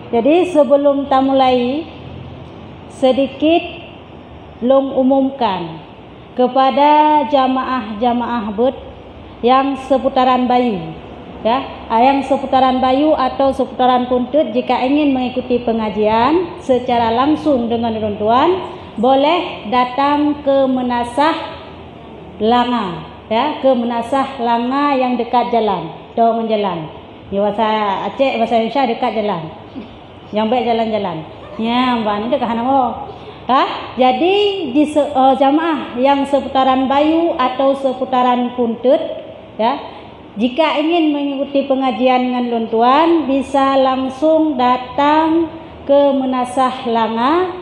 Jadi sebelum kita mulai, sedikit long umumkan kepada jamaah-jamaah bud yang seputaran Bayu, ya, yang seputaran Bayu atau seputaran Puntut, jika ingin mengikuti pengajian secara langsung dengan tuan, boleh datang ke Menasah Langa, ya, ke Menasah Langa yang dekat jalan, doang jalan. Di bahasa Aceh, bahasa Indonesia dekat jalan. Yang baik jalan-jalan. Ya, mbak ni dekat mana? Jadi di jamaah yang seputaran Bayu atau seputaran Puntut, ya, jika ingin mengikuti pengajian dengan tuan, bisa langsung datang ke Menasah Langa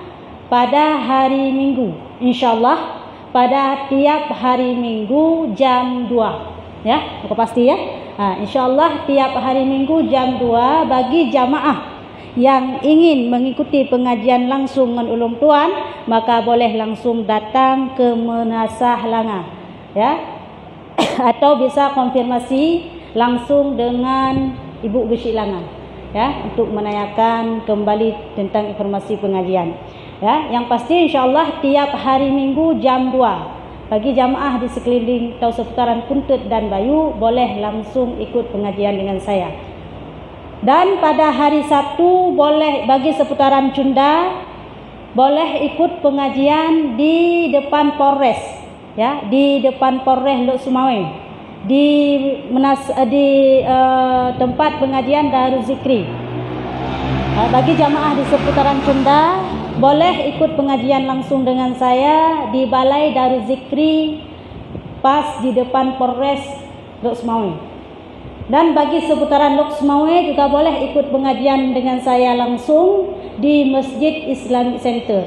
pada hari Minggu. InsyaAllah pada tiap hari Minggu jam 2. Ya, aku pasti ya. InsyaAllah tiap hari Minggu jam 2 bagi jamaah yang ingin mengikuti pengajian langsung dengan ulum tuan, maka boleh langsung datang ke Menasah Langa, ya. Atau bisa konfirmasi langsung dengan Ibu Besi Langa, ya, untuk menanyakan kembali tentang informasi pengajian, ya. Yang pasti insyaallah tiap hari Minggu jam 2 bagi jamaah di sekeliling atau seputaran Puntut dan Bayu boleh langsung ikut pengajian dengan saya. Dan pada hari Sabtu boleh bagi seputaran Cunda boleh ikut pengajian di depan Polres, ya, di depan Polres Lok Sumawe, di tempat pengajian Darul Zikri. Bagi jamaah di seputaran Cunda boleh ikut pengajian langsung dengan saya di Balai Darul Zikri pas di depan Polres Lok Sumawe. Dan bagi seputaran Lok Sumawe juga boleh ikut pengajian dengan saya langsung di Masjid Islamic Center,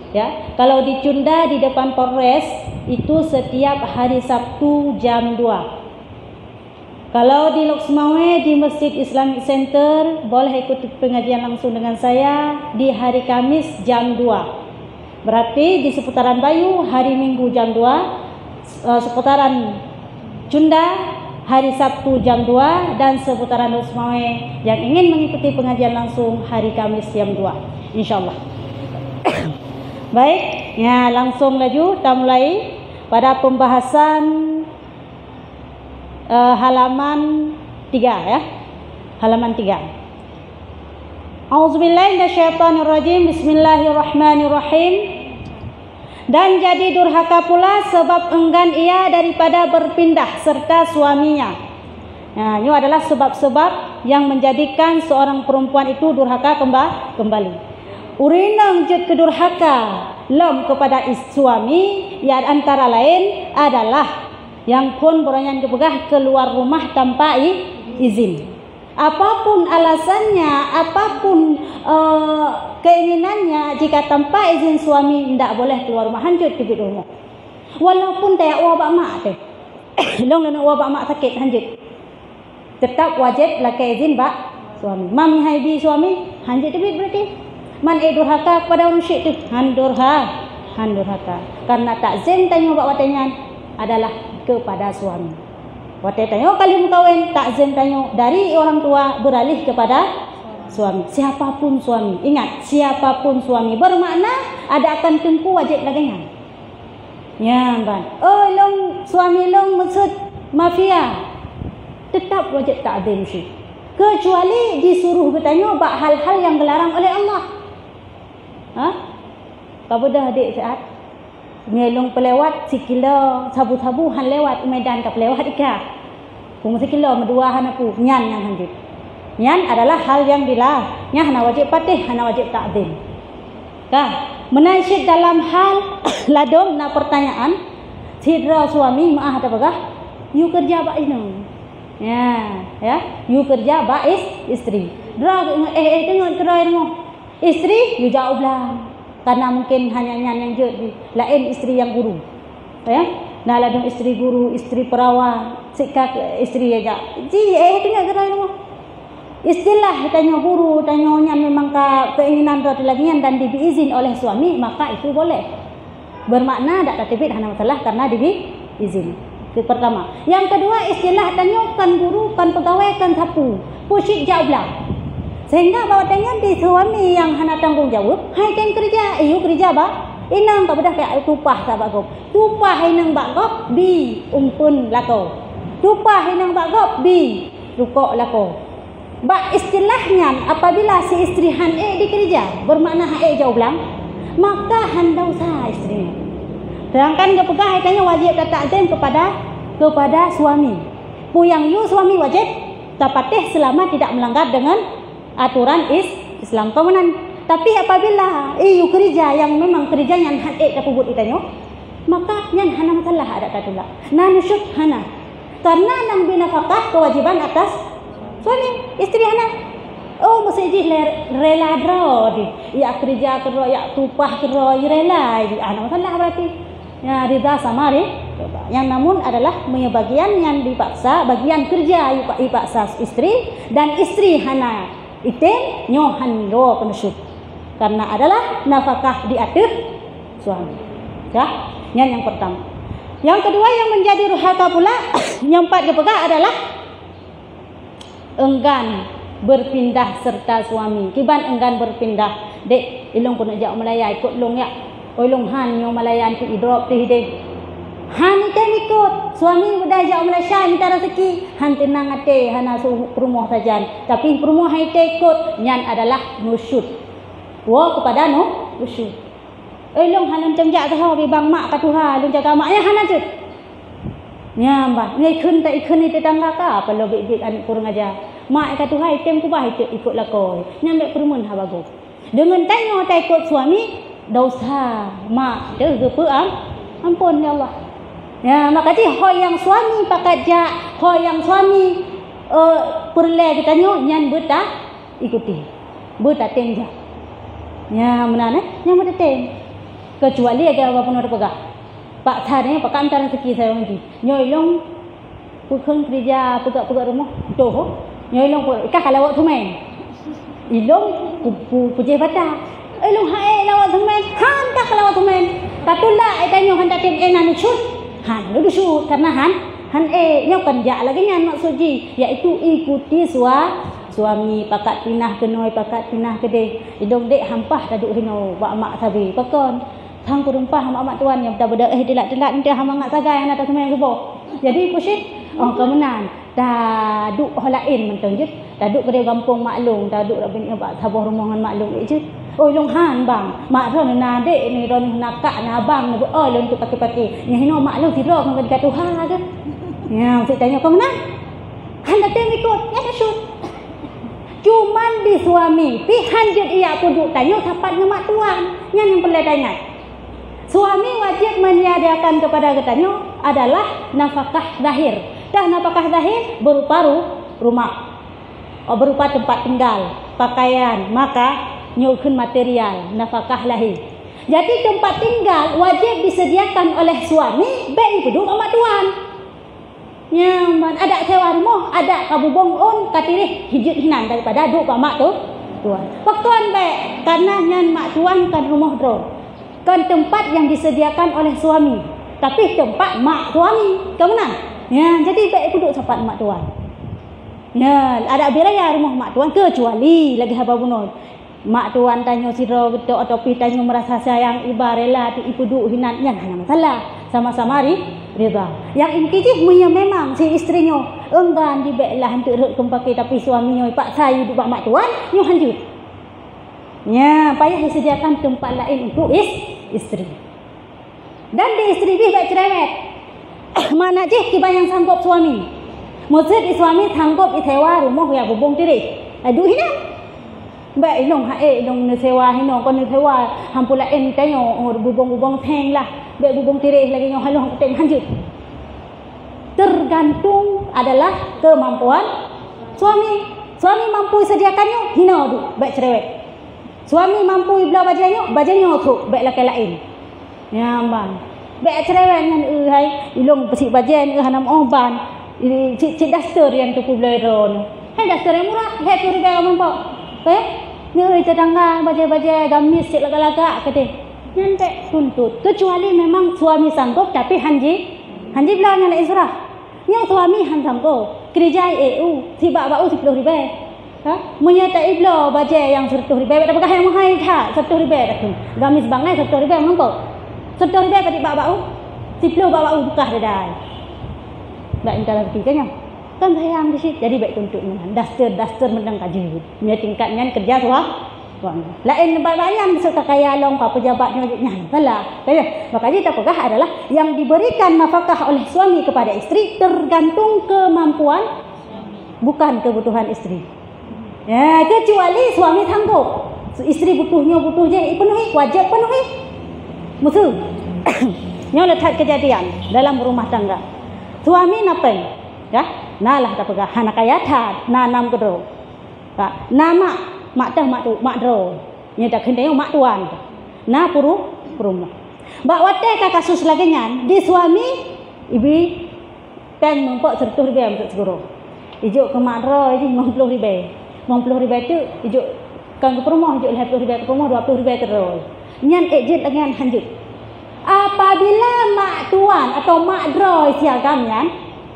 ya. Kalau di Cunda di depan Polres itu setiap hari Sabtu jam 2. Kalau di Lok Sumawe di Masjid Islamic Center boleh ikut pengajian langsung dengan saya di hari Kamis jam 2. Berarti di seputaran Bayu hari Minggu jam 2, seputaran Cunda hari Sabtu jam 2, dan seputaran Lok Sumawe yang ingin mengikuti pengajian langsung hari Kamis jam 2 insyaallah. Baik, ya, langsung laju kita mulai pada pembahasan halaman 3, ya. Halaman 3. Auzubillahi minasyaitonirrajim. Bismillahirrahmanirrahim. Dan jadi durhaka pula sebab enggan ia daripada berpindah serta suaminya. Nah, ini adalah sebab-sebab yang menjadikan seorang perempuan itu durhaka kembali. Urinang jut kedurhaka lom kepada suami, ya, antara lain adalah yang pun beranyan kepegah keluar rumah tanpa izin. Apapun alasannya, apapun keinginannya, jika tanpa izin suami tidak boleh keluar rumah, hanjut ke rumah. Walaupun tak wabak mak tu, long nak wabak mak sakit hanjut, tetap wajib lakai izin bak suami. Mami haibi suami hanjut tebit berarti man durhaka kepada orang syik tu, handurhaka karena takzim tanya bak watanyan adalah kepada suami. Watai tanya kali mukawin, takzim tanya dari orang tua beralih kepada suami. Siapapun suami, ingat, siapapun suami bermakna ada akan tengku wajib lagangan. Ya, kan. Oh, long suami long maksud mafia. Tetap wajib takzim sih. Kecuali disuruh bertanya bak hal-hal yang dilarang oleh Allah. Kau dah adik saat ngelong pelewat sikilo sabu-sabu han lewat medan ka pelewat ika. Kung sikilo medua han aku nyan yang hanjut. Nyan adalah hal yang dilarang. Nya hana wajib patih, hana wajib takzim. Menasyid dalam hal ladom na pertanyaan sidra suami maah ada bagah you kerja bak ini. Ya, you kerja bak istri. Dra tengok kerai mo. Istri you jawablah. Karena mungkin hanya yang jadi lain istri yang guru, ya. Nah, ladang istri guru, istri perawat, sikap istri aja. Tengok gerai rumah. Istilah tanya guru, tanya memang keinginan lagi dan diberi izin oleh suami, maka itu boleh. Bermakna tak tertibit hanya masalah karena diberi izin. Itu pertama. Yang kedua, istilah tanya kan guru, kan pegawai, kan sapu. Pusyik jawablah. Sehingga bawa dengan di suami yang hana tanggung jawab, hai ten kerja, kerja ba? Inang tak bedah kayak tupah tak bagop. Tupah inang bagop bi umpun lako. Tupah inang bagop bi rukuk lako. Ba istilahnya apabila si istri han dikerja, bermakna han jauh belang, maka han dosa istrinya. Sedangkan kepegah tanya wajib taat kepada suami. Puyang yu suami wajib tapatih selama tidak melanggar dengan aturan Islam kemudian. Tapi apabila kerja yang memang kerjanya han tak pubut itanyo, maka nyan hana masalah ada tatula. Na nusyuk hana. Karena nang binafakah kewajiban atas suami istri hana. Oh mesti rela dro di. Ya kerja kero ya tupah kero rela di. Hana masalah berarti. Ya rida sama yang namun adalah bagian yang dipaksa, bagian kerja dipaksa istri dan istri hana item nyohan lo penusyuk. Karena adalah nafkah diatur suami. Ya, yang pertama. Yang kedua yang menjadi ruhaka pula yang empat kepegah adalah enggan berpindah serta suami. Kiban enggan berpindah. Dek, ilong pun ajak Malaya ikut long ya. Ilong han nyo Malayan tu idrop tu hideh. Han ikan ikut. Suami udah ajak Malaysia minta rezeki. Han tenang ate hana perumah saja. Tapi perumah ite ikut yang adalah nusyud. Wa kepada nusyud. Long han cemjak tahu bi bang mak ka Tuhan, long jaga mak ya han ajut. Nya mbah, ngai khun tak ikun ni tetangga ka kalau bik anak kurang aja. Mak ka Tuhan item ku bah ikut lakoi. Nyambe perumun ha bagus. Dengan tanya tak ikut suami dosa mak dia gepe ampun ya Allah. Ya makanya hoi yang suami pakat ja, hoi yang suami perle kita nyan betah ikuti. Betah tenja. Ya mana yang berten. Kecuali agak apa pun ada pegah. Pak Thane pak antara rezeki saya nanti. Nyoilong pukun kerja pegak rumah doh. Nyoilong pun kah lawat tumen. Ilong puje bata. Ilong hae lawat tumen. Han kah lawat tumen. Tatula etanyo han tatim enan ucut. Han lu ucut karena han nyo kerja lagi nyan maksudji yaitu ikuti suami pakat pinah kenoi pakat pinah kede. Idong dek hampah taduk hino bak mak sabi. Pakon thang perumpah mak tuan yang dah beda delak-delak ni dah mangat sagai anak tak semai gebo. Jadi pusit kemenan dah duk holain mentang je. Dah duk kede kampung maklum, dah duk rabin bak sabah rumahan maklum je. Oh long han bang, mak ron na dek ni ron nakak na abang ni long tu pakai-pakai. Ni hino maklum tidur kan dekat Tuhan ke. Ya, saya tanya kemenan. Han datang ikut, ya syut. Cuman di suami, pi hanjut ia pun duk tanya tapat dengan mak tuan. Yang perlu tanya. Suami wajib menyediakan kepada katanya adalah nafkah zahir. Dah nafkah zahir berupa rumah, berupa tempat tinggal, pakaian, maka nyusun material, nafkah lahir. Jadi tempat tinggal wajib disediakan oleh suami, baik duduk sama tuan. Yang ada sewa rumah, ada kabubong on, katirih hijit hinan daripada duduk sama mak tu tuan. Paktuan baik karena nyan mak tuan kan rumah drone. Kan tempat yang disediakan oleh suami, tapi tempat mak suami kemana? Ya, jadi baik duduk tempat mak tuan. Ya, ada biraya rumah mak tuan kecuali lagi haba bunun. Mak tuan tanya siro betul atau pi tanya merasa sayang ibarela tu ibu duduk hinan yang hanya masalah sama-sama rida. Yang ingkijih memang si istrinya enggan dibeklah untuk kempaki tapi suaminya paksa duduk mak tuan nyo hanjut. Ya, payah disediakan tempat lain untuk istri. Dan di istri bih baik cerewet. Mana je kiban yang sanggup suami. Maksud suami sanggup sewa rumah yang bubung diri. Aduh hinan. Baik long hae long sewa hino kon sewa hampula en tayo bubung-bubung theng lah. Baik bubung diri lagi nyo halong teng hanjut. Tergantung adalah kemampuan suami. Suami mampu sediakannya hino du baik cerewet. Suami mampu belah bajunya tu baik laki lain. Ya bang. Baik cerewet dengan hai ilong pesik bajen hanam oban. Cik daster yang tu belah ron. Hai daster yang murah, hai tu riba mampu. Ni tetangga baja-baja gamis cik lagak-lagak kata. Nanti tuntut. Kecuali memang suami sanggup tapi hanji belah dengan surah. Yang suami han sanggup. Kerja EU tiba bau 10 ribu. Menyata iblo baca yang 100 ribu apakah yang mahal tak 100 ribu tak gamis bangai 100 ribu nampak 100 ribu kat bak-bak tiplo bak-bak buka dah tak minta lagi kan kan sayang di situ jadi baik untuk daster menang kaji punya tingkatnya kerja lain bayang serta kaya long pa pejabatnya salah makanya tak pegah adalah yang diberikan nafkah oleh suami kepada istri tergantung kemampuan bukan kebutuhan istri ya kecuali suami sanggup istri butuh je penuhi wajib penuhi musuh nyo letak kejadian dalam rumah tangga suami napen ya nalah tak pegah anak kaya tak nanam kedro nama mak dah mak dro nya dak hendai mak tuan na rumah bak wate ka kasus lagi nyan di suami ibi peng mempok 100 ribu untuk seguro ijo ke mak dro ini 50 ribu tu ijo kan ke rumah ijo 50 ribu ke rumah 20 ribu terus nyan ejit dengan hanjut apabila mak tuan atau mak dro siagam nyan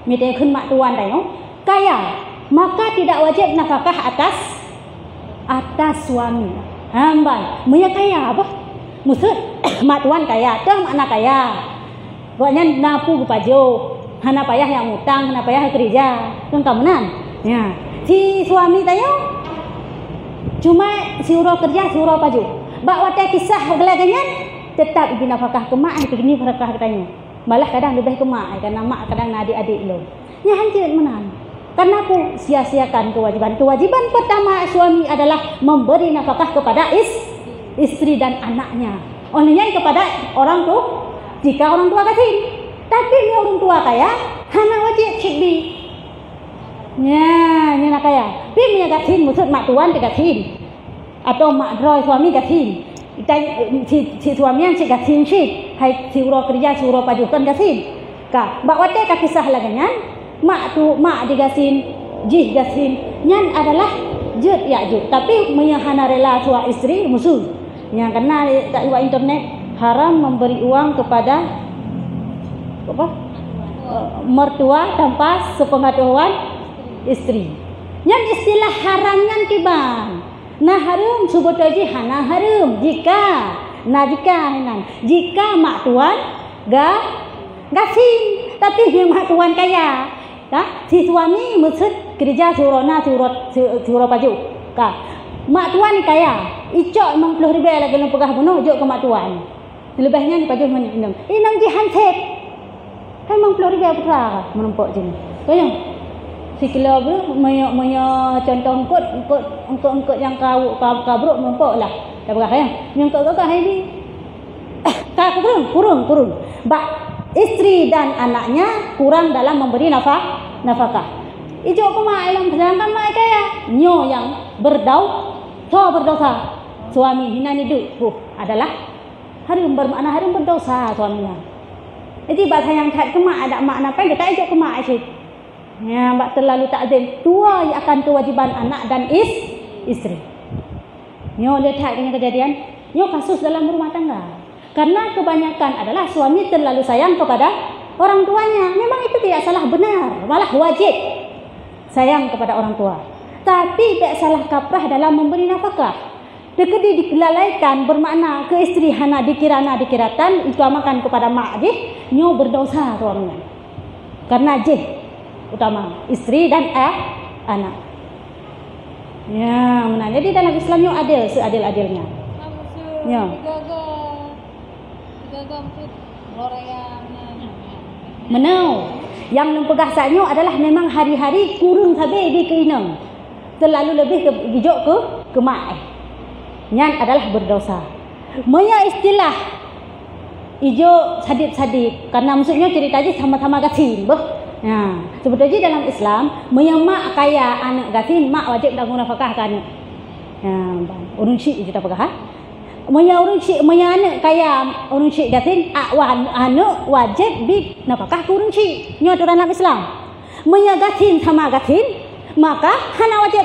mite kun mak tuan dai no kaya maka tidak wajib nafkah atas suami hamban muya kaya apa maksud mak tuan kaya dah makna kaya pokoknya napu pajo hana payah yang utang hana payah kerja kan kamunan ya si suami tayo cuma suruh kerja suruh pajo bak wate kisah gelaganyan tetap ibu nafkah ke mak begini nafkah katanya malah kadang lebih ke mak karena mak kadang adik-adik lo nya hancur menan karena aku sia-siakan kewajiban pertama suami adalah memberi nafkah kepada istri dan anaknya olehnya kepada orang tua jika orang tua kasih tapi ni orang tua kaya hana wajib cikbi nya nak kaya pi punya kasih maksud mak tuan dikasih atau mak droi suami kasih si suami yang cik kasih cik hai suruh kerja suruh pajukan kasih ka bak wate ka kisah laganyan mak digasin jih gasin nyan adalah jut ya jut tapi menyahana rela suami istri musuh yang kena tak lewat internet haram memberi uang kepada apa mertua tanpa sepengetahuan istri nyan istilah haram nyan tiban nah harum sebut aja hana harum jika mak tuan gasin tapi yang mak tuan kaya si suami maksud kerja suruh paju mak tuan kaya icok 50 ribu lagi nak pegah bunuh juk ke mak tuan lebihnya ni paju menang inam ji handset kan 50 ribu putra menempok je kaya si kilo bro meyo contoh engkut yang kabruk menempok lah dah pegah ya yang kau ini tak kurung bak istri dan anaknya kurang dalam memberi nafkah. Ijo ke mak ilang sedangkan mak kaya nyo yang berdosa. Suami hina hidup adalah harum bermakna harum berdosa suaminya. Jadi bahasa yang kat ke mak ada makna apa kita ijo ke mak asyik. Ya bak terlalu takzim tua akan kewajiban anak dan istri. Nyo lihat dengan kejadian, nyo kasus dalam rumah tangga. Karena kebanyakan adalah suami terlalu sayang kepada orang tuanya. Memang itu tidak salah benar, malah wajib sayang kepada orang tua. Tapi tidak salah kaprah dalam memberi nafkah. Dekedi dilalaikan bermakna ke istri hana dikiratan utamakan kepada mak je, nyo berdosa suaminya. Karena je utama istri dan anak. Ya, benar. Jadi dalam Islam nyo adil seadil-adilnya. Ya. Menau yang nempegah sanyo adalah memang hari-hari kurung sabe di keinang terlalu lebih ke bijok ke mak nyan adalah berdosa maya istilah ijo sadip karena maksudnya cerita aja sama-sama gasin nah sebetulnya dalam Islam maya mak kaya anak gasin mak wajib tanggung nafkah ke anak urun syik kita pegah maya anak kaya urun syik gatin anak wajib bi nafkah ke urun syik nyo aturan dalam Islam maya gatin sama gatin maka hana wajib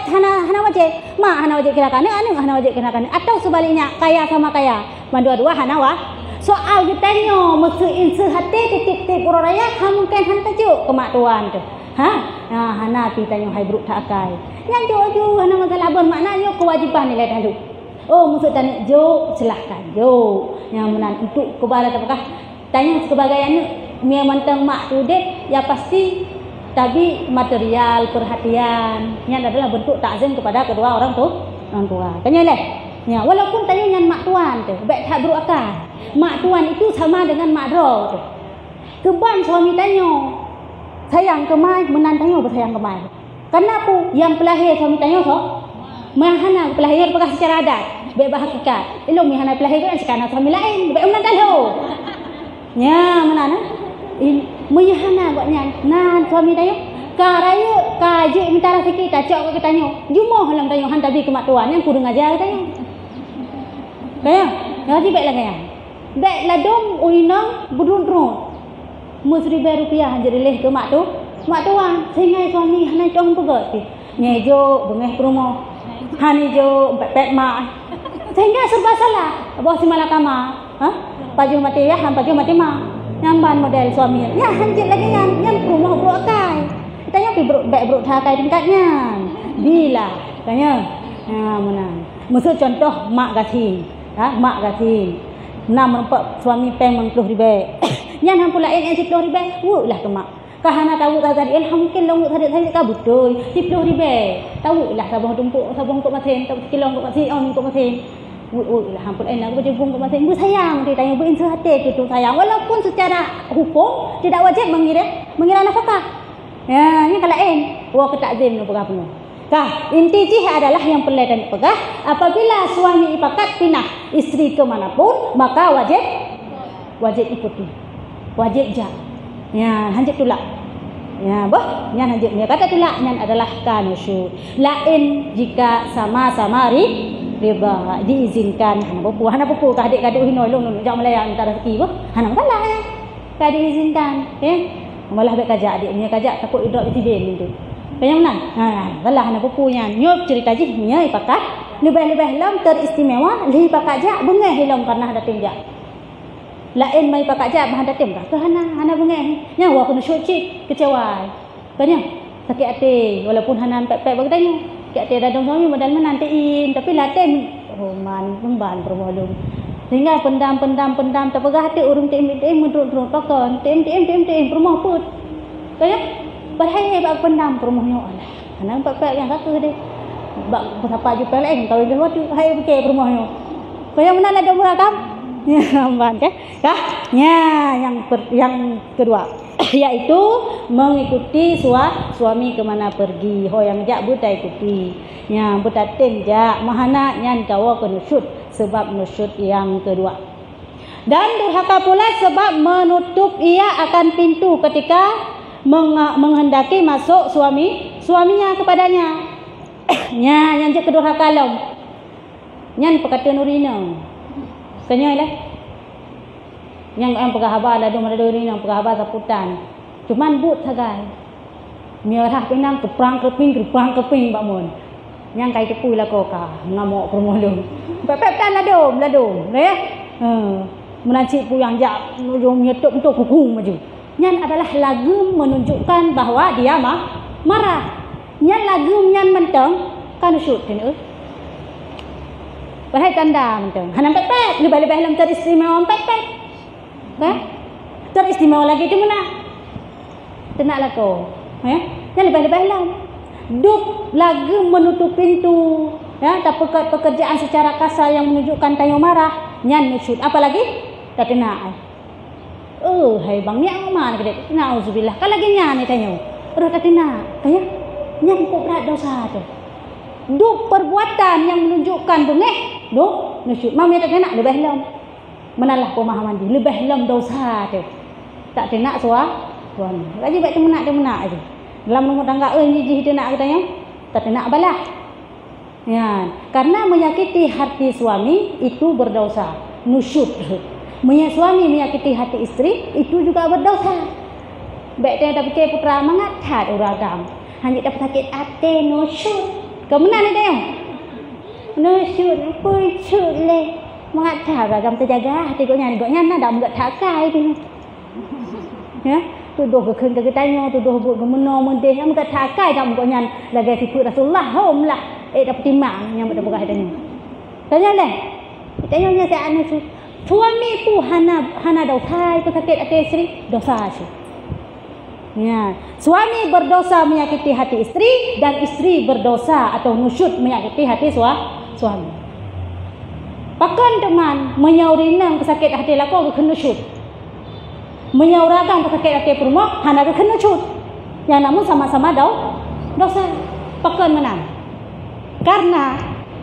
mak hana wajib kira kana anak hana wajib kira kana atau sebaliknya kaya sama kaya dua-dua hana soal ditanya mesti inse hati titik-titik urang raya mungkin hantar juk ke mak tuan tu hana pi tanya hai buruk tak akai. Yang jo hana masalah ber maknanya kewajiban nilai dalu. Oh maksud tanya jo silahkan jo. Yang menan untuk kebarat apakah tanya sebagainya mia mantang mak tu dek ya pasti tapi material perhatian yang adalah bentuk takzim kepada kedua orang tua. Tanya leh. Ya, walaupun tanya dengan mak tuan tu, baik tak buruk akal. Mak tuan itu sama dengan mak dro tu. Keban suami tanya, sayang ke mai, menan tanya bersayang ke mai. Kenapa yang pelahir suami tanya so? Mahana pelahir apakah secara adat, baik hakikat. Elok mahana pelahir kan sekarang suami lain, baik menan tahu. Ya, menan Meyahana buatnya. Nah, suami tanya, ka raya, ka je minta sikit, tak cok ke tanya. Jumoh halang tanya han tabi ke mak tuan yang kurang ajar tanya. Kaya, ngaji baiklah kaya. Baiklah dom uinang budun-run. Rp1,000 han jadi leh ke mak tu. Mak tuan, sehingga suami han tong pegot ti. Ngejo bengeh ke rumah. Han jo pet mak. Sehingga serba salah. Bos si malakama, Paju mati ya, han paju mati mak. Nyamban model suami. Ya, hanjit lagi yang rumah buruk kai. Tanya pi buruk thakai tingkatnya. Bila tanya. Menang. Maksud contoh mak gatin. Mak gatin. Nam nampak suami peng Rp10,000. Yang hang pula yang Rp10,000. Lah ke mak. Kahana tahu tadi alhamdulillah nguk tadi ka betul. Rp10,000. Tahu lah sabang tumpuk masin, tak kilo nguk masin, nguk masin. Lah hang pula nak berjumpa nguk masin. Bu sayang dia tanya bu insya hati itu sayang. Walaupun secara hukum tidak wajib mengira nafkah. Ya, ini kalau wa ketakzim no pegah penuh. Inti jih adalah yang perlu dan pegah apabila suami ipakat pinah istri ke manapun maka wajib ikuti. Wajib jak. Ya, hanjit tulak. Ya, boh, nyan hanjit dia kata tulak nyan adalah kanusyud. Lain jika sama-sama riba diizinkan hana pupu ka adik-adik hinoi long jak Malaya minta rezeki boh. Hana salah ya. Ka diizinkan, malah baik kajak adiknya kajak takut idrak ditibin tu. Kaya menang. Salah hana pupu nyan. Nyop cerita jih nya ipakat lebih-lebih lam teristimewa li pakat jak bengeh hilang karena ada tinjak. Lain mai pakat jak bahan datim kah? Hana bengeh. Nya wa kena syucik kecewa. Tanya sakit hati walaupun hana pek-pek bagi tanya. Sakit hati dadang suami modal menantiin tapi latin roman pemban permolong. Sehingga pendam tak pegah hati urung tim menurut tokon tim rumah put. Tanya bahaya bak pendam rumahnya Allah. Hana pek-pek yang kata dia. Bak apa je peleng kalau dia waktu hai fikir rumahnya. Kaya mana ada murakam? Ya, kan? Ya, yang kedua yaitu mengikuti suami kemana pergi. Ho yang jak buta ikuti. Ya, buta tenjak mahana nyan kawa ke nusyud sebab nusyud yang kedua. Dan durhaka pula sebab menutup ia akan pintu ketika menghendaki masuk suaminya kepadanya. Nya yang je kedurhaka lom. Nyan perkata nurina. Kanya lah. Yang pegah habar ada ni yang pegah habar saputan. Cuman but sagai. Miarah pinang keprang keping bak mon. Yang kai tepui lah kau ka ngamok permolong. Pepep kan ladom. Ya. Menancik pu yang jak nujung nyetuk untuk hukum maju. Nyan adalah lagu menunjukkan bahawa dia marah. Nyan lagu nyan menteng kan usut kan bahai tanda menteng. Hanam pepek lebih-lebih dalam teristimewa pepek. Teristimewa lagi tu mana? Tenaklah kau. Yang lebih-lebih dalam. Duk lagu menutup pintu. Ya, tak pekerjaan secara kasar yang menunjukkan tayo marah. Nyan usut. Apa lagi? Tak tenak. Hai bang ni aman ke dek? Nauzubillah. Kalau lagi nyan ni tayo. Tak tenak. Kaya nyan kok berat dosa tu. Duk perbuatan yang menunjukkan bengeh duk nusyud mami tak nak lebih lam menalah pemahaman dia lebih lam dosa tu tak nak suami lagi baik temenak aja dalam rumah tangga ni dia nak katanya tak nak balah ya karena menyakiti hati suami itu berdosa nusyud suami menyakiti hati istri itu juga berdosa baik dia tak fikir putra mengathat uragam hanya dapat sakit hati nusyud kemana ni tayang? Nusyud, pucuk le. Mengatah ragam terjaga hati kau nyanyi. Kau nyanyi dah enggak takai tu. Ya, tuduh ke keun ke tanya tuduh buat ke meno mendeh yang kat takai dak buat nyan lagai tipu Rasulullah hom lah dapat timang yang dak bekas tanya tanya leh tanya nya saya anu suami pu hana dosa pesakit hati istri dosa sih ya suami berdosa menyakiti hati istri dan istri berdosa atau nusyud menyakiti hati suami pakan teman menyaurinang pesakit hati lako ke nusyud menyaurakan pesakit hati perumah hana ke nusyud yang namun sama-sama dosa pakan menang karena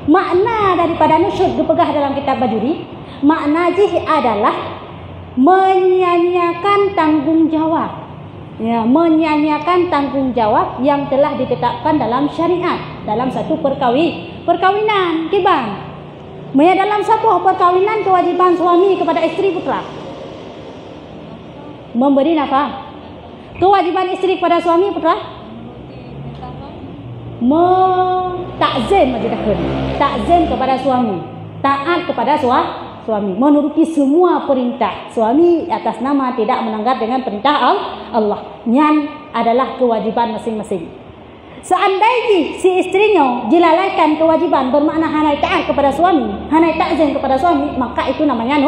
makna daripada nusyud dipegah dalam kitab Bajuri makna jih adalah menyanyiakan tanggung jawab ya, menyanyiakan tanggung jawab yang telah ditetapkan dalam syariat dalam satu perkawinan kibang dalam sebuah perkawinan kewajiban suami kepada istri putra memberi nafkah kewajiban istri kepada suami putra takzim takzim kepada suami taat kepada suami menuruti semua perintah suami atas nama tidak melanggar dengan perintah Allah. Nyan adalah kewajiban masing-masing. Seandainya si istrinya dilalaikan kewajiban bermakna hanai taat kepada suami, hanai takzim kepada suami, maka itu namanya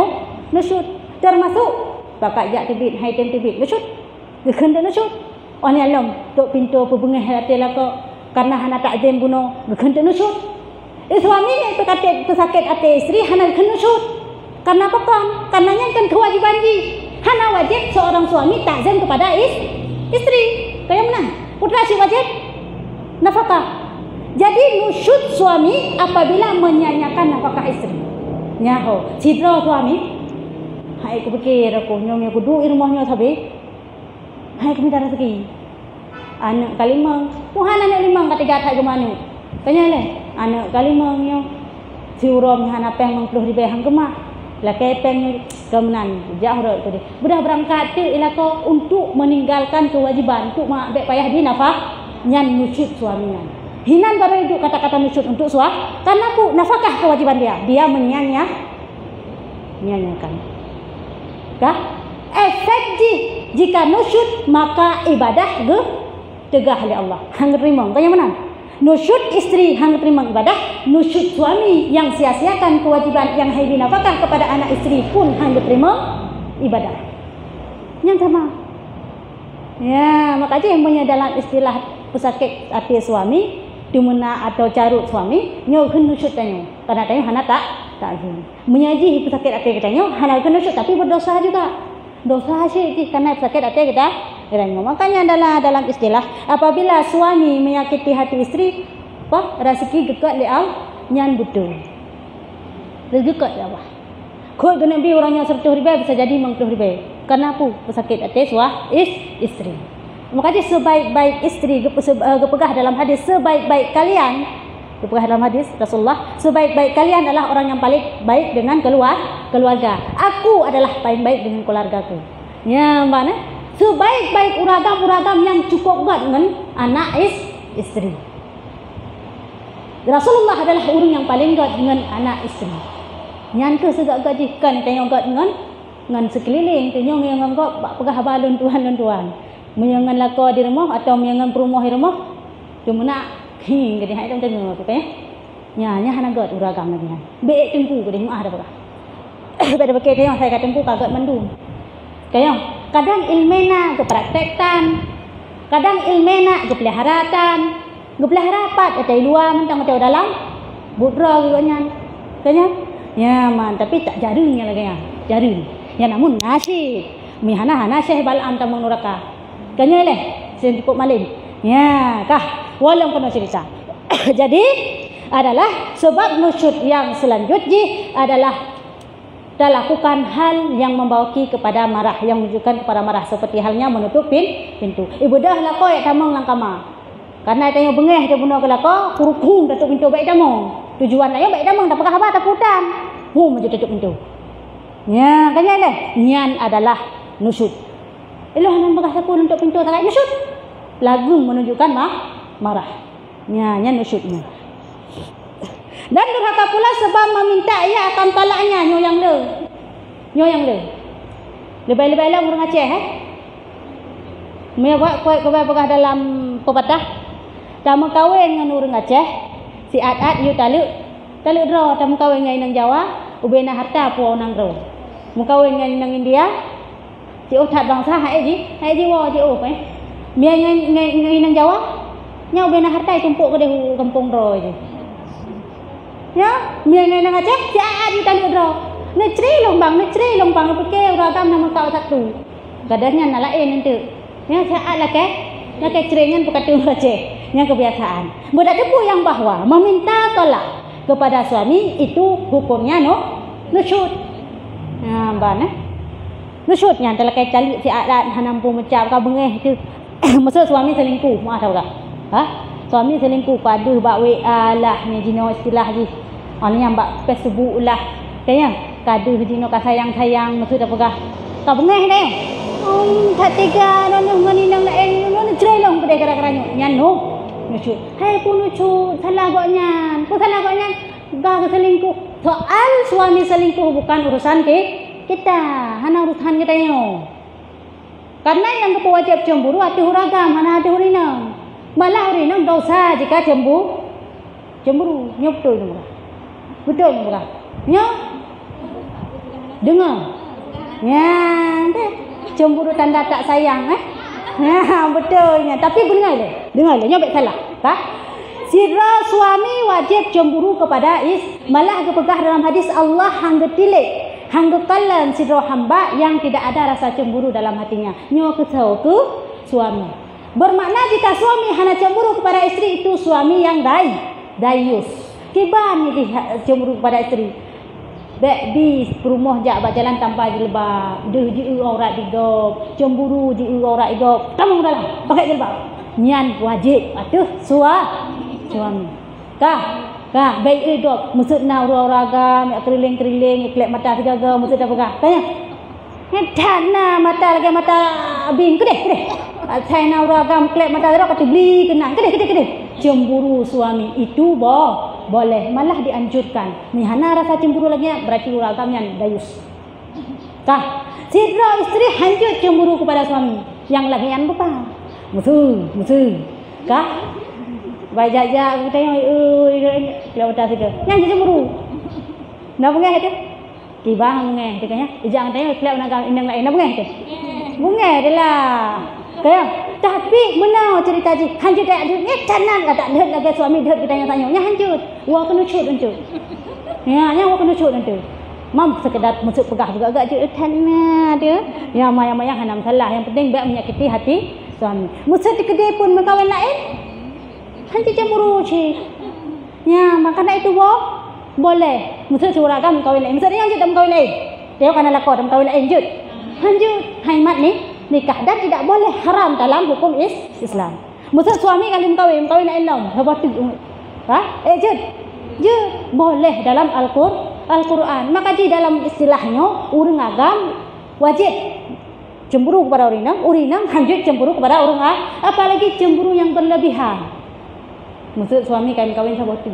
nusyud. Termasuk bakak jak tibit, hai tem tibit, nusyud. Gekenda nusyud. On alam tok pintu pebengah hati lako karena hana takzim buno, gekenda nusyud. Suami ni pesakit hati istri hana gekenda nusyud. Karena apa kan? Karenanya kan kewajiban ji. Hana wajib seorang suami takzim kepada istri. Kayak mana? Putra si wajib nafkah. Jadi nusyud suami apabila menyanyiakan nafkah istri. Nyaho, cidra suami. Hai aku pikir aku nyomi aku duit rumahnya sabi. Hai aku minta rezeki. Anak kalimang, Tuhan anak limang ketiga tak kemana? Tanya leh, anak kalimangnya siurom hana peng mengpuluh ribu hang kemah. Lakai peng kemenan jauh dah tu. Budah berangkat tu ilako untuk meninggalkan kewajiban untuk mak payah di nafkah nyan nusyud suaminya. Hinan baru itu kata-kata nusyud untuk suami karena bu nafkah kewajiban dia menyanyiakan. Kah? Efek jika nusyud maka ibadah tegah oleh Allah. Hang terima. Kayak mana? Nusyud istri hang terima ibadah, nusyud suami yang sia-siakan kewajiban yang hai nafkah kepada anak istri pun hang terima ibadah. Yang sama. Ya, makanya yang punya dalam istilah pesakit hati suami, dimana atau carut suami, nyo kan nusyud tanyo. Karena tanyo hana tak gini. Menyaji pesakit hati kita nyo hana kan nusyud tapi berdosa juga. Dosa sih karena pesakit hati kita. Makanya dalam istilah apabila suami menyakiti hati istri, rezeki dekat leau nyan betul. Rezeki dekat leau. Kau kena bi orangnya 100 ribu bisa jadi 50 ribu. Kenapa? Pesakit hati istri. Makanya sebaik-baik istri kepegah dalam hadis sebaik-baik kalian kepegah dalam hadis Rasulullah sebaik-baik kalian adalah orang yang paling baik dengan keluarga. Aku adalah paling baik dengan keluargaku. Ya, mana? Sebaik-baik uragam-uragam yang cukup kuat dengan anak istri. Rasulullah adalah orang yang paling kuat dengan anak istri. Yang tu segak-gak jikan tengok kuat dengan sekeliling tengok yang ngangkok pegah balon tuan. Menyangan lako di rumah atau menyangan perumah di rumah. Cuma nak jadi hai dong tengok tu kan. Nya hana got uragam lagi. Be tempu ke di rumah ada pegah. Pada pakai tengok saya kat tempu kagak mandum. Kayak kadang ilmena kepraktekan, kadang ilmena kepeliharatan, kepeliharapat atau luar mentang atau dalam budra gitu kan. Ya man, tapi tak jaringnya lagi ya. Jaring. Ya namun nasib. Mihana nasib balam tamang nuraka. Kanya leh, sen cukup malin. Ya, kah walau kena cerita. Jadi adalah sebab nusyud yang selanjutnya adalah lakukan hal yang membawaki kepada marah, yang menunjukkan kepada marah seperti halnya menutup pintu. Ibu dah lako ya tamang langkama. Karena tanya bengeh dia bunuh ke lako, kurukung tutup pintu baik tamang. Tujuan ayah baik tamang tak pakai apa tak putan. Maju tutup pintu. Ya, kan leh. Nyan adalah nusyud. Eloh nan bekas aku tutup pintu tak nusyud. Lagu menunjukkan marah. Nyan nusyudnya. Dan durhaka pula sebab meminta ia akan talaknya nyo yang le. Lebih-lebih lah orang Aceh Me buat kuat kau pegah dalam pepatah. Tamu kahwin dengan orang Aceh, si at you taluk draw tamu kahwin dengan Jawa, ubena harta pu orang draw. Mu kahwin dengan India, si utat bangsa hai ji wo ji pe. Mia dengan Jawa, nya ubena harta tumpuk ke deh kampung draw je. Ya, mia dengan Aceh, si at you taluk draw. Neceri lombang pakai ragam nama kau satu. Kadangnya nak lain nanti. Ya, saat lah ceringan berkata Aceh. Yang kebiasaan. Budak tepu yang bahwa meminta tolak kepada suami itu hukumnya nusyud. Ha, ban nusyudnya telah kai cali si adat hanampu macam kau bengeh tu. Maksud suami selingkuh, maaf tahu tak? Ha? Suami selingkuh padu bak WA lah ni jino istilah ji. Ani yang bak Facebook lah. Kayaknya kadu jino ka sayang-sayang maksud apa kah? Kau bengeh deh. Tak tega nang nang lain nang cerai long pada gara-garanya. Nyano. Nucut. Hai pun nucut. Salah agaknya. Pun salah agaknya. Gak selingkuh. Soal suami selingkuh bukan urusan kita. Hana urusan kita yo. Karena yang wajib cemburu hati huragam. Hana hati hurinam. Malah hurinam dosa jika cemburu. Nya betul ni bukan? Betul ni bukan? Nya? Dengar. Ya. Cemburu tanda tak sayang Ya, betulnya. Tapi dengar le, nyobek salah. Ha? Sira suami wajib cemburu kepada malah kepegah dalam hadis Allah hang getilik, hang gekalan sira hamba yang tidak ada rasa cemburu dalam hatinya. Nyo kesau ke suami. Bermakna jika suami hanya cemburu kepada istri itu suami yang dayus. Kiban ni cemburu kepada istri. Bek di rumah jak berjalan tanpa jilbab. Deh ji aurat digop, cemburu ji aurat digop. Kamu dalam pakai jilbab. Nyan wajib atuh suami. Kah baik digop. Maksud na uragam, keriling-keriling, iklek mata tiga-tiga, maksud apa kah? Tanya. Ngedana mata lagi mata bing kedeh. Saya na uragam, iklek mata ro kata beli kena. Kedeh. Cemburu suami itu boleh, malah dianjurkan. Ni hana rasa cemburu lagi berarti uragamnya dayus. Kah? Sidra istri hancur cemburu kepada suami. Yang lagi yang lupa. Musuh. Kah? Bajak-jak kita yang kalau tak tiga. Yang cemburu. Nak bengeh tu? Kibah bengeh tu kanya. Jangan tanya kelak nak indang lain nak bengeh tu. Bengeh adalah. Kaya, tapi mana cerita ji hancur tak ada. Ni canan tak ada lagi suami dia kita yang tanya. Nya hancur. Wa kena cut hancur. Ya, nya wa kena cut hancur. Mam sekedar masuk pegah juga agak je tanah dia. Ya mayang-mayang hanam salah. Yang penting baik menyakiti hati suami. Musa di kedai pun berkawan lain. Hancur cemburu cik. Ya, makana itu boleh. Musa suragam berkawan lain. Musa dia hancur dalam berkawan lain. Dia kan lakor dalam berkawan lain jut. Hancur haimat ni nikah dan tidak boleh haram dalam hukum Islam. Maksud suami kalau kawin lain dong. Apa tu? Ha? Jud boleh dalam Al-Quran. Maka di dalam istilahnya urang agam wajib cemburu kepada urinam hancur cemburu kepada orang apalagi cemburu yang berlebihan. Maksud suami kawin sama tu.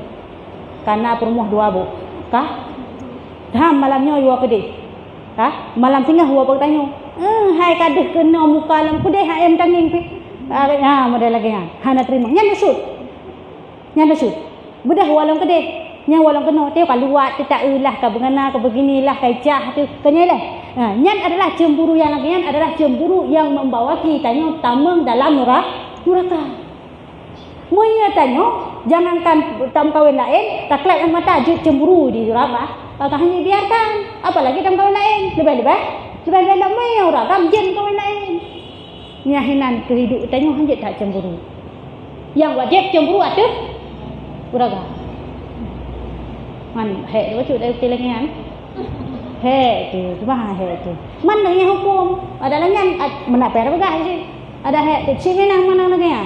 Karena perumuh dua bu. Kah? Malamnya dua kedai. Ha? Malam tengah dua bertanya. Hai kadah kena muka lam kudai hai em tanging pi. Ha model lagi kan. Hana terima. Nya nasud. Bedah walang kedai. Nya walang kena teu kaluat tak eulah ka bengana ka beginilah kaicah tu. Kanyalah. Ha nyan adalah cemburu yang lagi adalah cemburu yang membawa kita tamang dalam neraka. Moya tanya jangankan tam kawin lain taklak yang mata ajut cemburu di neraka. Hanya biarkan. Apalagi tam kawin lain. Lebih-lebih nak mai orang gamjen kawin lain. Nyahinan kehidupan tanya hanjut tak cemburu. Yang wajib cemburu atuh uraga. Man he tu dah lagi kan. He tu cuma he tu. Man dengan hukum ada lagi menak per begah sih. Ada he tu sini nang mana lagi ya.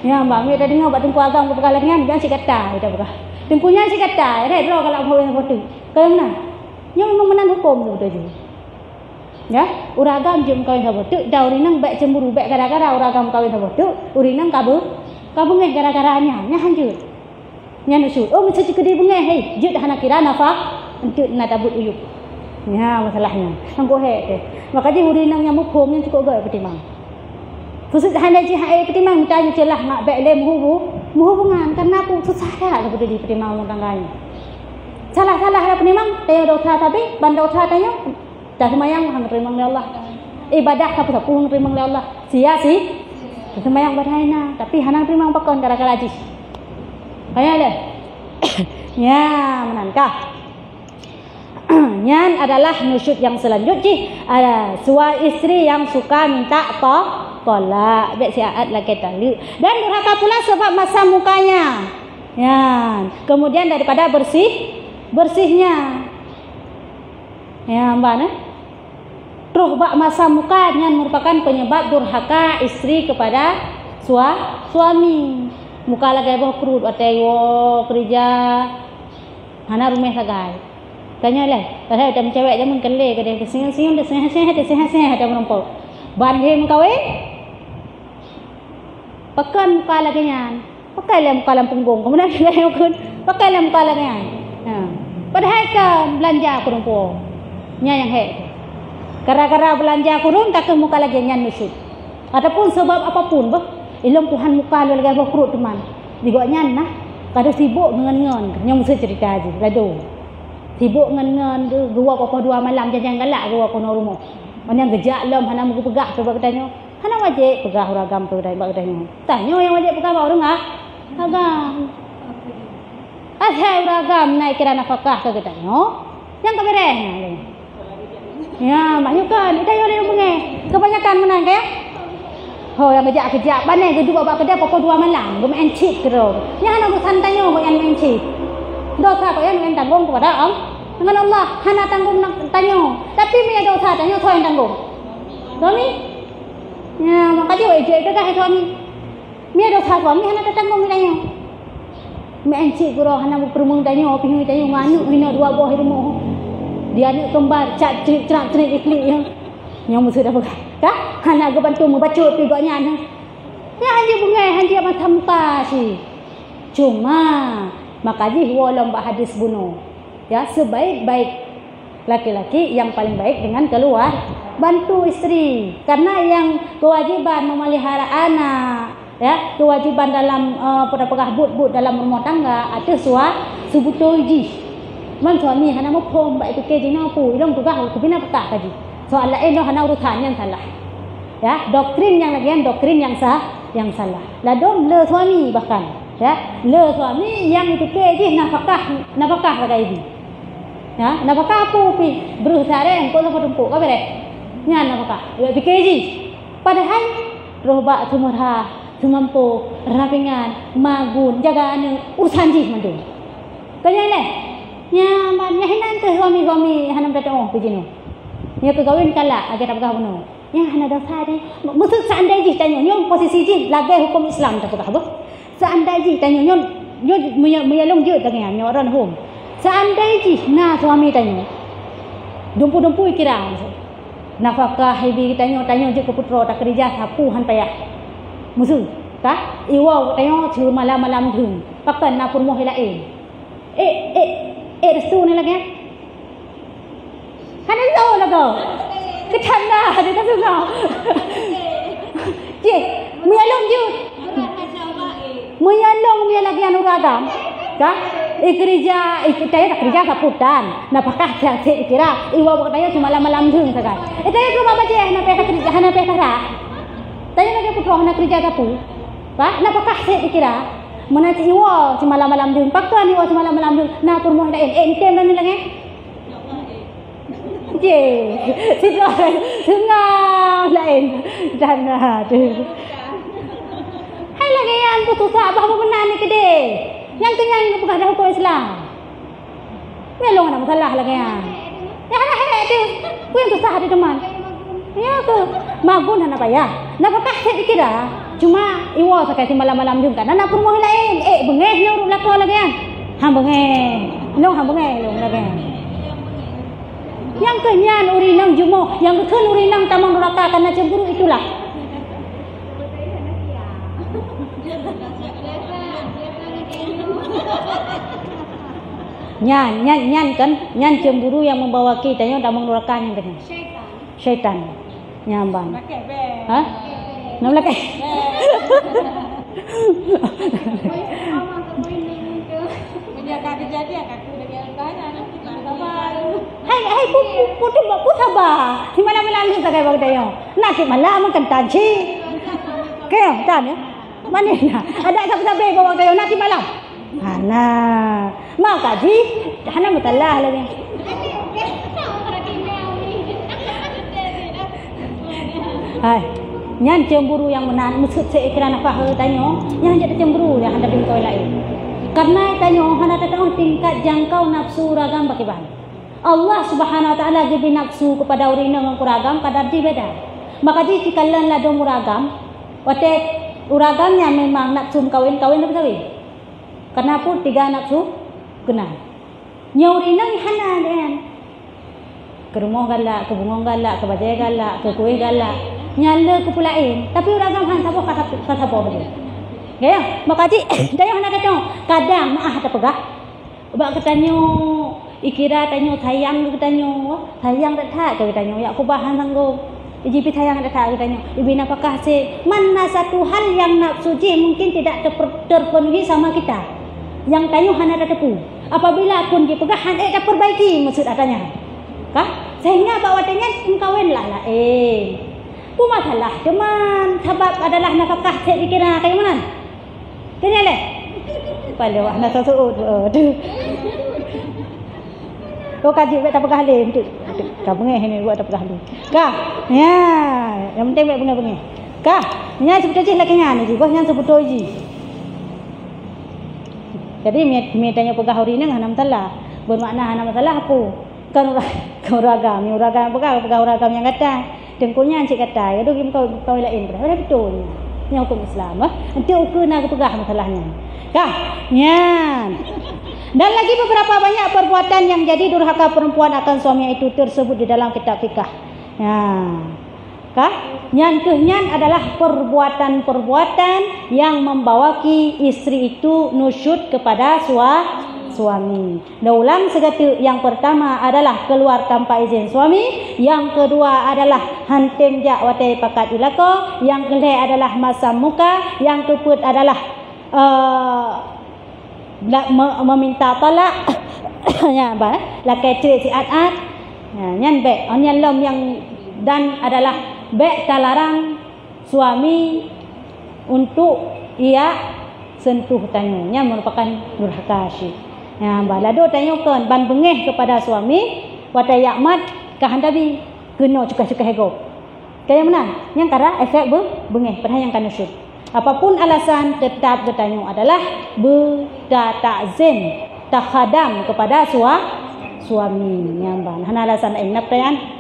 Ya bang dia dengar buat tengku agam ke perkara lagi kan si kata kita begah. Tengkunya si kata he draw kalau kawin foto. Kalau mana? Yang memang menang hukum tu betul je. Ya, uragam jom kawin sama tu, dah urinang baik cemburu, baik gara-gara uragam kawin sama tu, urinang kabungeh gara-garanya, nya hancur. Nya nusud. Oh, mesti kedai bengeh, hei, jut hana kira nafak, untuk nak dabut uyup. Ya, masalahnya. Anggo he tu. Maka dia urinang yang mukhom yang cukup gay pertimang. Pusat hanya jihai pertimbangan tanya celah nak baik le hubungan karena aku susah dah kepada di pertimbangan rumah tangganya. Salah-salah dah pertimbangan tanya dosa tapi bandar dosa tanya dah semayang hang terima oleh Allah. Ibadah sapu-sapu hang terima oleh Allah. Sia sih semayang badhaina tapi hanang terima pakon gara-gara ajis. Kaya le. Ya, menangkah. Nyan adalah nusyud yang selanjutnya ada suami istri yang suka minta tolak baik siat lagi tali dan durhaka pula sebab masa mukanya ya kemudian daripada bersihnya ya mbak terus bak masa mukanya merupakan penyebab durhaka istri kepada suami muka lagi boh kerut atau kerja hana rumah sagai tanya lah, kalau ada cewek zaman kelih, kada kesing-sing, dah sehat, ada merompok. Banding kawin, pakai muka lagi nyan, pakai lem muka lem punggung, kemudian dia ukun, pakai lem muka lagi nyan. Padahal kan belanja kurung, yang hek. Gara-gara belanja kurung, tak ke muka lagi nyan nusyud. Ataupun sebab apapun, bah, ilmu puhan muka lagi bah kurut teman. Digo nyan nah, kada sibuk ngen-ngen, yang mesti cerita aja, lado. Sibuk ngen gua pokok 2 malam jangan galak gua kono rumah. Mana gejak lem hana mugu pegah tu bak tanya. Hana wajib pegah ragam tu dai bak tanya. Tanya yang wajib pegah bak orang ah. Ragam. Asal ragam naik kira nafkah ke tanya. Yang kebereh. Ya, maknya kan kita yo le bunge. Kebanyakan menang ke? Oh, yang gejak banai kedua bak kedai pokok 2 malam. Gua main chip terus. Yang hana urusan tanya kok yang main chip. Dosa kau yang tanggung kepada Allah dengan Allah hana tanggung tanya tapi punya dosa tanya kau yang tanggung suami ya makanya wajib itu kan suami punya dosa suami hana tanggung tanya main cik guru hana berumung tanya pinyu tanya manu hina 2 buah rumah dia anak kembar cat cerak ikli yang mesti dah pegang dah hana go bantu membacut piganya ya hanya bungai hanya macam sih cuma makanya walau hadis bunuh ya sebaik-baik laki-laki yang paling baik dengan keluar bantu istri karena yang kewajiban memelihara anak ya kewajiban dalam pegah but dalam rumah tangga ada subutoji man suami hana mau pom baik itu kejina pu ilong tugah ku bina pekah kaji soal lain hana urusan yang salah ya doktrin yang lagian doktrin yang salah ladom le suami bahkan ya le suami yang itu keji nafkah lagi ini ya nafkah apa pi berusaha engkau sama tumpuk apa deh nya nafkah ya keji padahal roba sumurha sumampu rapingan magun jaga anu urusan ji mandu kanya le nya banyak hinan tu suami hanam datang begini nya kegawin kala agar tak begaw nya hana dosa deh maksud seandainya ji tanya nyong posisi ji lagi hukum Islam tak begaw seandainya tanya nyon meyalong je tanya nyoran home seandainya nah suami tanya dumpu kira nafkah hebi tanya je ke putra tak kerja sapu han payah musuh ta iwa tanya cu malam dun pakan na pun moh lain restu ni lagi kan itu lagu kecanda ada tak suka je meyalong je meyalong lagi anu ragam dah kerja tak kerja saputan napakah saya kira iwa bertanya cuma malam dun sagai tanya rumah baca hana kerja hana kerja tanya lagi putra hana kerja sapu bah napakah saya kira menaci iwa cuma malam dun paktuan iwa cuma malam dun na purmoh lain intem dan lagi je situ tengah lain dan tu hai lagi yang putus apa benar ni kede yang kenyang ni bukan ada hukum Islam melong ada masalah lagi yang ya hai tu pun susah ada teman ya tu magun hana payah napakah saya kira cuma iwa sakai malam juga nak pun mau lain bengeh ni urut lakon lagi yang hang bengeh long lagi yang kenyan urinang jumo yang keun urinang tamang neraka karena cemburu itulah nyan kan nyan cemburu yang membawa kita yang tamang neraka yang dengan syaitan nyamban Nak belakang. Menjaga kejadian aku dengan banyak nanti sabar. Hai putih sabar. Di mana melalui tak kayak begitu yo. Nak malam makan tanci. Kaya tan ya. Mana ya? Ada siapa-siapa bawa kayo nak di malam. Hana. Maka ji hana mutalah lagi. Hai. Nyan cemburu yang menan maksud saya kerana apa tanya. Yang jadi cemburu yang hendak bingkau lain. Karena tanya hana tahu tingkat jangkau nafsu ragam bagi bahan. Allah Subhanahu wa taala beri nafsu kepada orang yang kuragam kadar di beda. Maka jika kalian lado muragam, wate uragamnya memang nafsu kawin lebih. Karena pun 3 nafsu kena. Nyauri nang hana kan. Ke rumah galak, ke bunga galak, ke bajai galak, ke kuih galak. Nyala ke pulain. Tapi uragam han siapa kata dia. Ya, maka dia hana kata kadang maah tak pegah. Bak ketanyo ikira tanyo sayang ketanyo sayang tak ketanyo ya aku bahan sanggup. Ijipi sayang tak ketanyo. Ibina apakah mana satu hal yang nafsu mungkin tidak terpenuhi sama kita. Yang tanyo hana tak tepu. Apabila pun dipegahan tak perbaiki maksud katanya. Kah? Sehingga bawatanya kawin lah. Pu masalah teman sebab adalah nafkah saya dikira kayak mana? Kena le. Palau anak sesuatu. Kau kaji tak pegah le. Tak bengeh ni buat tak pegah le. Kah? Ya, yang penting buat bengeh. Kah? Nya sebetulnya lakinya ni, bos yang sebetulnya. Jadi mi tanya pegah hari ni hanam salah. Bermakna hanam salah apa? Kan uragam pegah uragam yang kata. Tengkunya cik kata, ya dogi kau lain berapa betul. Ni hukum Islam nanti ukur nak pegah masalahnya. Kah? Ya. Dan lagi beberapa banyak perbuatan yang jadi durhaka perempuan akan suaminya itu tersebut di dalam kitab fikah. Ya. Kah? Yang kehnyan adalah perbuatan-perbuatan yang membawaki istri itu nusyud kepada suami. Daulang segatu yang pertama adalah keluar tanpa izin suami, yang kedua adalah hantim jak watai pakat ilako, yang kelih adalah masam muka, yang keempat adalah meminta tolak. Ya apa? Lakai cerit siat-at. Nyan bek, onyan lom yang dan adalah bek talarang suami untuk ia sentuh tanyanya merupakan durhaka syirk. Ya, balado tanyakan ban bengeh kepada suami, watai yakmat kahandabi kena cuka-cuka hego. Kayak mana? Yang kara efek bengeh padahal yang kana syud. Apapun alasan tetap bertanya adalah bertakzim takhadam kepada suami. Yang ban hana alasan enap tayan